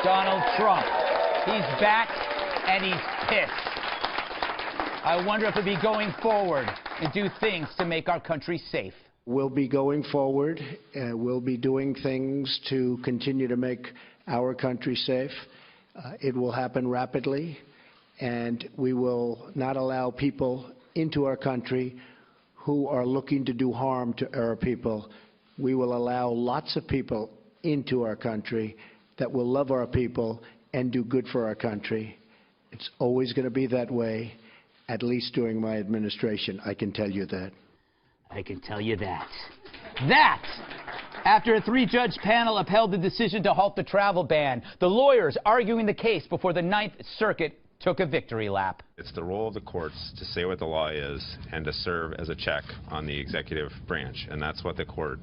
Donald Trump. He's back and he's pissed. I wonder if he'll be going forward and do things to make our country safe. We'll be going forward. We'll be doing things to continue to make our country safe. It will happen rapidly, and we will not allow people into our country who are looking to do harm to our people. We will allow lots of people into our country that will love our people and do good for our country. It's always going to be that way, at least during my administration. I can tell you that. I can tell you that. After a 3-judge panel upheld the decision to halt the travel ban, the lawyers arguing the case before the Ninth Circuit took a victory lap. It's the role of the courts to say what the law is and to serve as a check on the executive branch. And that's what the court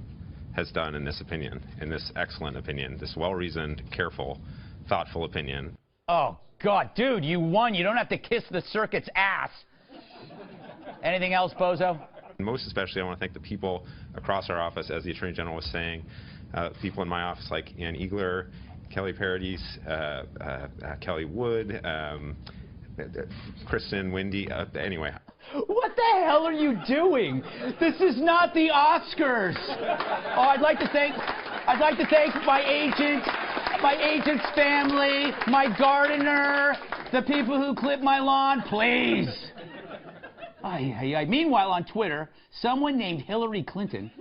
has done in this opinion, in this excellent opinion, this well-reasoned, careful, thoughtful opinion. Oh, God, dude, you won. You don't have to kiss the circuit's ass. Anything else, Bozo? Most especially, I want to thank the people across our office, as the Attorney General was saying, people in my office like Ann Eagler, Kelly Paradis, Kelly Wood, Kristen, Wendy, anyway. What the hell are you doing? This is not the Oscars. Oh, I'd like to thank my agent's family, my gardener, the people who clip my lawn, please. Meanwhile, on Twitter, someone named Hillary Clinton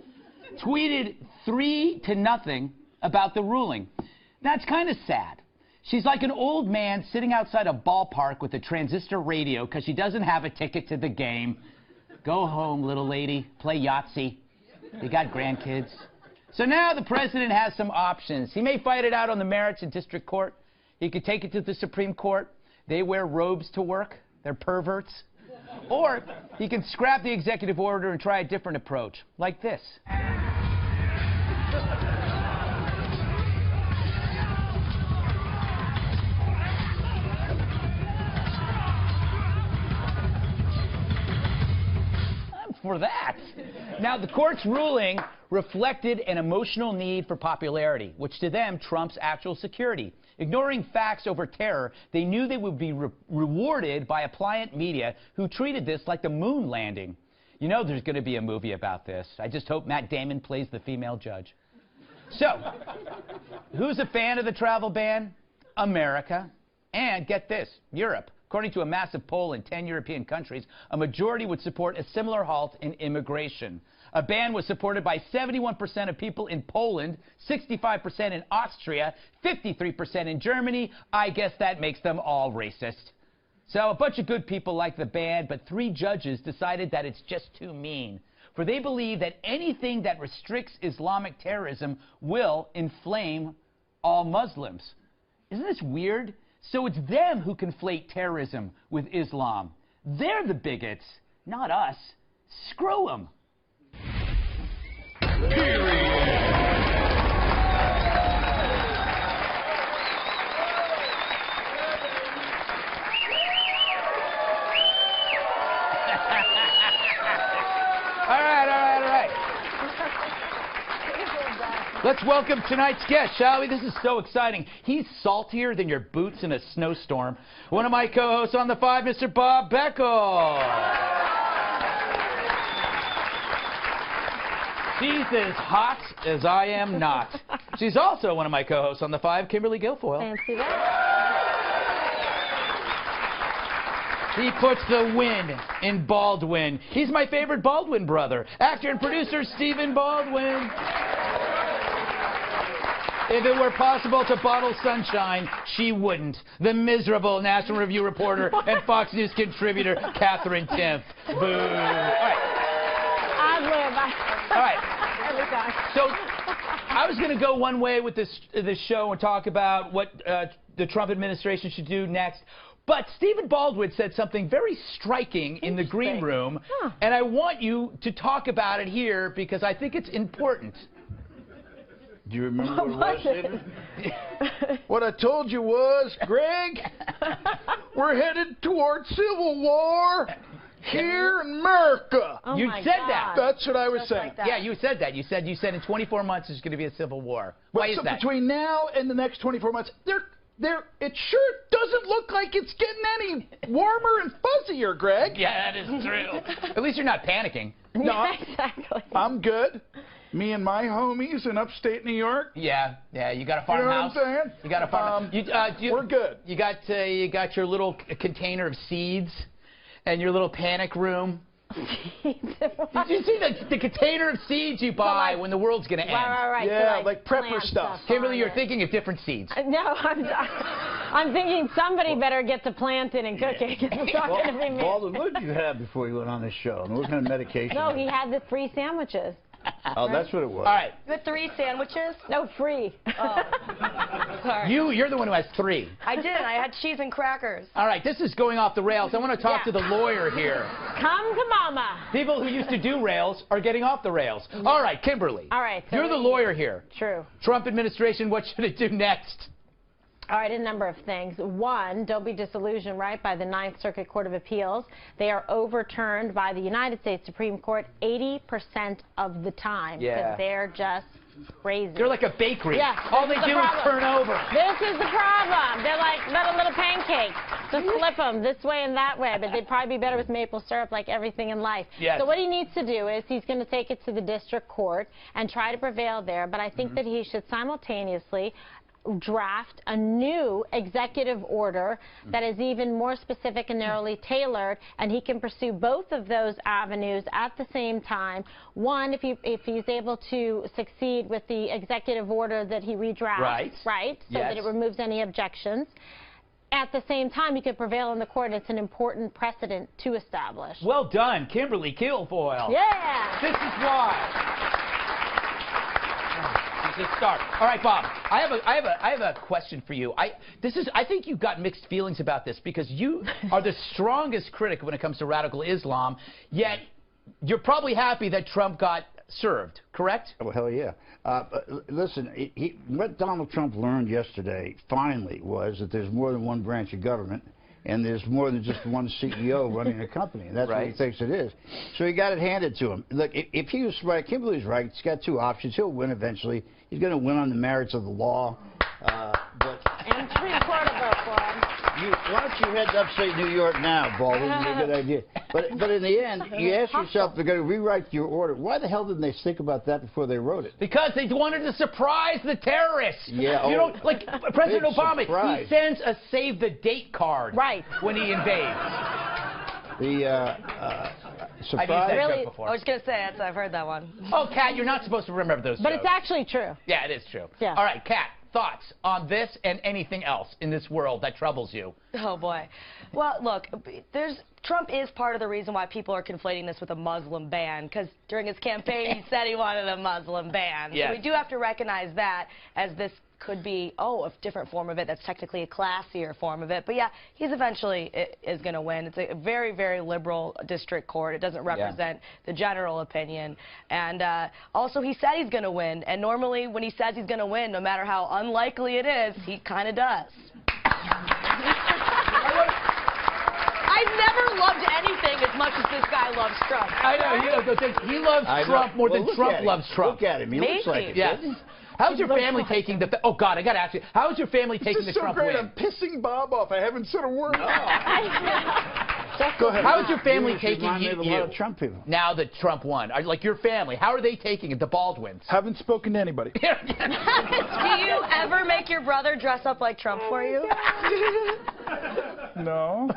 tweeted 3-0 about the ruling. That's kind of sad. She's like an old man sitting outside a ballpark with a transistor radio because she doesn't have a ticket to the game. Go home, little lady. Play Yahtzee. You got grandkids. So now the president has some options. He may fight it out on the merits in district court. He could take it to the Supreme Court. They wear robes to work. They're perverts. Or he can scrap the executive order and try a different approach, like this. For that. Now, the court's ruling reflected an emotional need for popularity, which to them trumps actual security. Ignoring facts over terror, they knew they would be rewarded by a pliant media who treated this like the moon landing. You know there's going to be a movie about this. I just hope Matt Damon plays the female judge. So, who's a fan of the travel ban? America. And get this, Europe. According to a massive poll in 10 European countries, a majority would support a similar halt in immigration. A ban was supported by 71% of people in Poland, 65% in Austria, 53% in Germany. I guess that makes them all racist. So a bunch of good people like the ban, but 3 judges decided that it's just too mean. For they believe that anything that restricts Islamic terrorism will inflame all Muslims. Isn't this weird? So it's them who conflate terrorism with Islam. They're the bigots, not us. Screw them. All right. Let's welcome tonight's guest, shall we? This is so exciting. He's saltier than your boots in a snowstorm. One of my co-hosts on The Five, Mr. Bob Beckel. She's as hot as I am not. She's also one of my co-hosts on The Five, Kimberly Guilfoyle. Fancy that. He puts the win in Baldwin. He's my favorite Baldwin brother, actor and producer Stephen Baldwin. If it were possible to bottle sunshine, she wouldn't. The miserable National Review reporter and Fox News contributor, Catherine Timpf. Boo. All right. All right. So I was going to go one way with this show and talk about what the Trump administration should do next. But Stephen Baldwin said something very striking in the green room, and I want you to talk about it here because I think it's important. Do you remember what it was? What I told you was, Greg, we're headed towards civil war here in America. Oh You said that. That's what I was saying. Like Yeah, you said that. You said in 24 months there's going to be a civil war. Why is so that? Between now and the next 24 months, it sure doesn't look like it's getting any warmer and fuzzier, Greg. Yeah, that is true. At least you're not panicking. No, Exactly. I'm good. Me and my homies in upstate New York. Yeah, you got a You know farmhouse. what I'm saying? You got a farm. We're good. You got your little container of seeds, and your little panic room. Did you see the container of seeds you buy when the world's gonna end? Right. Yeah, So, like prepper plant stuff. Kimberly, on you're it. thinking of different seeds. No, I'm thinking somebody better get to planting and cooking. It's not going to be me. Baldwin, what did you have before you went on this show? And what kind of medication? No, he had the free sandwiches. Oh, that's what it was. All right, The 3 sandwiches? No, free. Oh. Sorry. you're the one who has 3. I did. I had cheese and crackers. All right, this is going off the rails. I want to talk to the lawyer here. Come to mama. People who used to do rails are getting off the rails. All right, Kimberly. All right. So You're the lawyer here. True. Trump administration, what should it do next? All right, a number of things. One, don't be disillusioned, right, by the Ninth Circuit Court of Appeals. They are overturned by the United States Supreme Court 80% of the time. Yeah. Because they're just crazy. They're like a bakery. Yeah, All they this is do the is problem. turn over. This is the problem. They're like little pancakes. Just flip them this way and that way, but they'd probably be better with maple syrup like everything in life. Yes. So what he needs to do is he's going to take it to the district court and try to prevail there, but I think that he should simultaneously draft a new executive order that is even more specific and narrowly tailored, and he can pursue both of those avenues at the same time. One, if he's able to succeed with the executive order that he redrafts, right, so that it removes any objections. At the same time, he could prevail in the court. It's an important precedent to establish. Well done, Kimberly Guilfoyle. Yeah. This is why. Just start. All right, Bob. I have a question for you. I think you've got mixed feelings about this because you are the strongest critic when it comes to radical Islam. Yet you're probably happy that Trump got served. Correct? Oh, hell yeah. But listen, what Donald Trump learned yesterday, finally, was that there's more than one branch of government, and there's more than just one CEO running a company. And that's what he thinks it is. So he got it handed to him. Look, if he was right, Kimberly's right. He's got 2 options. He'll win eventually. He's going to win on the merits of the law. And Supreme Court will vote for him. Why don't you head to upstate New York now, Baldwin? It's a good idea. But in the end, you ask yourself, they're going to rewrite your order. Why the hell didn't they think about that before they wrote it? Because they wanted to surprise the terrorists. Yeah. You know, like President Obama, surprise. he sends a save the date card when he invades. Surprise. Really? Before. I was going to say, I've heard that one. Oh, Kat, you're not supposed to remember those But jokes. it's actually true. Yeah, it is true. Yeah. All right, Kat, thoughts on this and anything else in this world that troubles you? Oh, boy. Well, look, Trump is part of the reason why people are conflating this with a Muslim ban, because during his campaign, he said he wanted a Muslim ban. Yes. So we do have to recognize that as this could be, a different form of it that's technically a classier form of it. But, yeah, he's eventually is going to win. It's a very, very liberal district court. It doesn't represent the general opinion. And also, he said he's going to win. And normally, when he says he's going to win, no matter how unlikely it is, he kind of does. I've never loved anything as much as this guy loves Trump. I know. He loves Trump more than Trump loves Trump. Look at him. He looks like it. Yes. How's your family taking the... Oh, God, I got to ask you. How's your family taking the Trump This is so great. win? I'm pissing Bob off. I haven't said a word. Go ahead. How's your family taking you? A lot of Trump people. Now that Trump won? Like your family, how are they taking it, the Baldwins? Haven't spoken to anybody. Do you ever make your brother dress up like Trump for you? No.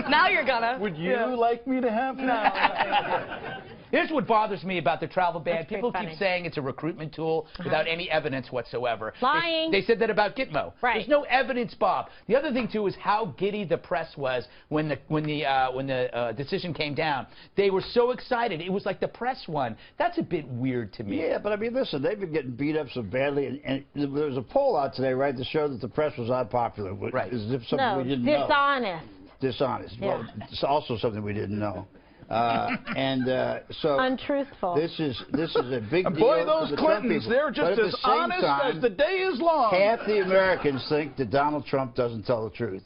Now you're gonna. Would you like me to have No. Here's what bothers me about the travel ban. That's People pretty keep funny. saying it's a recruitment tool without any evidence whatsoever. Lying. They said that about Gitmo. Right. There's no evidence, Bob. The other thing too is how giddy the press was when the decision came down. They were so excited. It was like the press won. That's a bit weird to me. Yeah, but I mean, listen, they've been getting beat up so badly, and there was a poll out today, right, to show that the press was unpopular. Right. As if something we didn't know. Dishonest. Dishonest. Yeah. Well, it's also something we didn't know. So untruthful. this is a big deal. Boy, for those the Trump Clintons, people. they're But just at the as same honest time, as the day is long. Half the Americans think that Donald Trump doesn't tell the truth.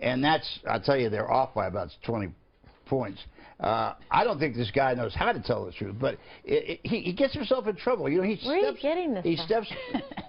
And that's, I'll tell you, they're off by about 20 points. I don't think this guy knows how to tell the truth, but he gets himself in trouble. You know, Where are you getting this He from? steps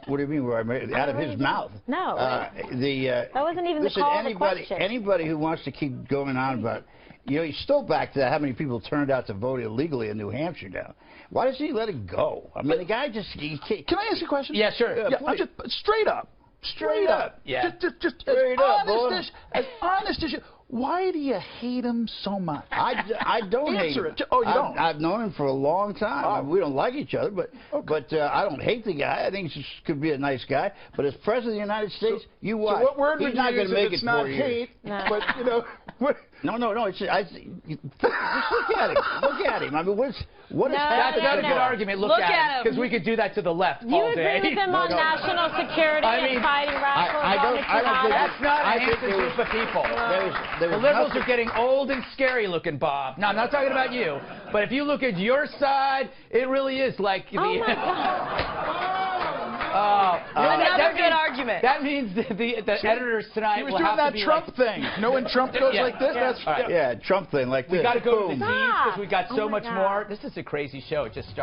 What do you mean? Where I made out of his mouth? No. That wasn't even listen, the call of the question. Anybody who wants to keep going on about, you know, he's still back to how many people turned out to vote illegally in New Hampshire now. Why doesn't he let it go? I mean, the guy just... Can I ask you a question? Yeah, sure. Yeah, I'm just straight up. Straight up. Yeah. Just straight as honest as honest as you. Why do you hate him so much? I don't hate him. Oh, you don't? I've known him for a long time. I mean, we don't like each other, but I don't hate the guy. I think he could be a nice guy. But as president of the United States, you watch. So what word He's would not you going use to if make it's it not 4 years. hate? But you know, what? No. Just look at him. Look at him. I mean, what is That's not a good argument. Look at him. Because we could do that to the left all day. You agree with him on national security and fighting radical That's not a handsome group of people. The liberals are getting old and scary looking, Bob. No, I'm not talking about you. But if you look at your side, it really is like the... Oh, my God. Another good argument. That means the editors tonight he was doing that Trump thing. You know when Trump goes like this? Yeah, Trump thing like this. We got to go to the teams Stop. because we got so Oh my much God. more. This is a crazy show. It just started.